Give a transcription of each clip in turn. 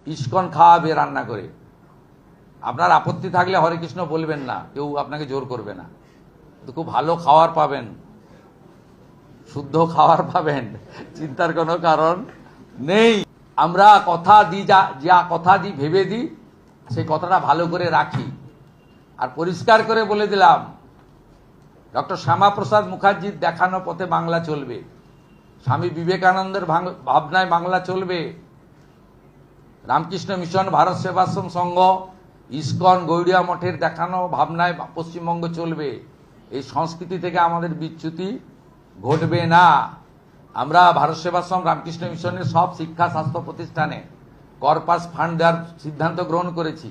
ISKCON খাওয়াবে রান্না করে। আপনার আপত্তি থাকলে হরে কৃষ্ণ বলবেন না, কেউ আপনাকে জোর করবে না। খুব ভালো খাওয়ার পাবেন, শুদ্ধ খাওয়ার পাবেন, চিন্তার কোনো কারণ নেই। আমরা কথা দিই, যা কথা দিই ভেবে দিই, সেই কথাটা ভালো করে রাখি। আর পরিষ্কার করে বলে দিলাম, ডক্টর শ্যামাপ্রসাদ মুখার্জির দেখানো পথে বাংলা চলবে, স্বামী বিবেকানন্দের ভাবনায় বাংলা চলবে, রামকৃষ্ণ মিশন, ভারত সেবাশ্রম সংঘ, ইস্কন, গৌড়িয়া মঠের দেখানো ভাবনায় পশ্চিমবঙ্গ চলবে। এই সংস্কৃতি থেকে আমাদের বিচ্যুতি ঘটবে না। আমরা ভারত সেবাশ্রম, রামকৃষ্ণ মিশনের সব শিক্ষা স্বাস্থ্য প্রতিষ্ঠানে কর্পাস ফান্ড দেওয়ার সিদ্ধান্ত গ্রহণ করেছি।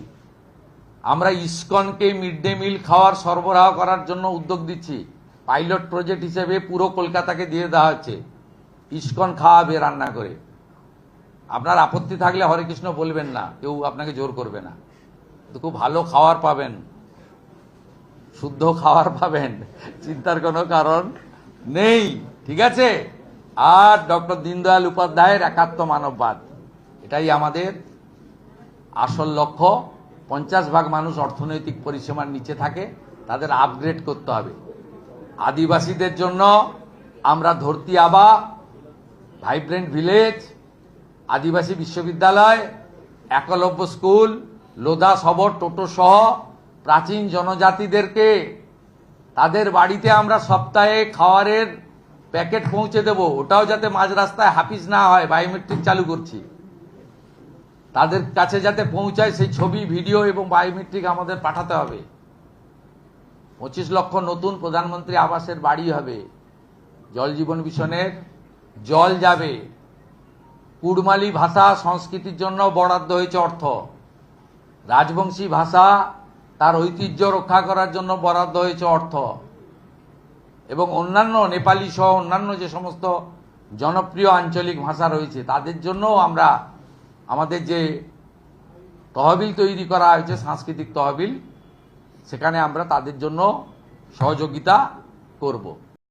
আমরা ইস্কনকে মিড ডে মিল খাওয়ার সরবরাহ করার জন্য উদ্যোগ দিচ্ছি। পাইলট প্রজেক্ট হিসেবে পুরো কলকাতাকে দিয়ে দেওয়া হচ্ছে, ইস্কন খাওয়াবে রান্না করে। আপনার আপত্তি থাকলে হরে কৃষ্ণ বলবেন না, কেউ আপনাকে জোর করবে না। খুব ভালো খাওয়ার পাবেন, শুদ্ধ খাওয়ার পাবেন, চিন্তার কোনো কারণ নেই। ঠিক আছে? আর ডক্টর দীনদয়াল উপাধ্যায়ের একাত্ম মানববাদ, এটাই আমাদের আসল লক্ষ্য। 50% মানুষ অর্থনৈতিক পরিসীমার নিচে থাকে, তাদের আপগ্রেড করতে হবে। আদিবাসীদের জন্য আমরা ধরতি আবা, ভাইব্রেন্ট ভিলেজ, আদিবাসী বিশ্ববিদ্যালয়, একলব্য স্কুল, লোধা সবর টোটো সহ প্রাচীন জনজাতিদেরকে তাদের বাড়িতে আমরা সপ্তাহে খাবারের প্যাকেট পৌঁছে দেব। ওটাও যাতে মাঝ রাস্তায় হাফিজ না হয়, বায়োমেট্রিক চালু করছি, তাদের কাছে যাতে পৌঁছায় সেই ছবি, ভিডিও এবং বায়োমেট্রিক আমাদের পাঠাতে হবে। 25 লক্ষ নতুন প্রধানমন্ত্রী আবাসের বাড়ি হবে। জল জীবন মিশনের জল যাবে। কুড়মালি ভাষা সংস্কৃতির জন্য বরাদ্দ হয়েছে অর্থ। রাজবংশী ভাষা তার ঐতিহ্য রক্ষা করার জন্য বরাদ্দ হয়েছে অর্থ। এবং অন্যান্য নেপালি সহ অন্যান্য যে সমস্ত জনপ্রিয় আঞ্চলিক ভাষা রয়েছে তাদের জন্যও আমরা আমাদের যে তহবিল তৈরি করা হয়েছে, সাংস্কৃতিক তহবিল, সেখানে আমরা তাদের জন্য সহযোগিতা করব।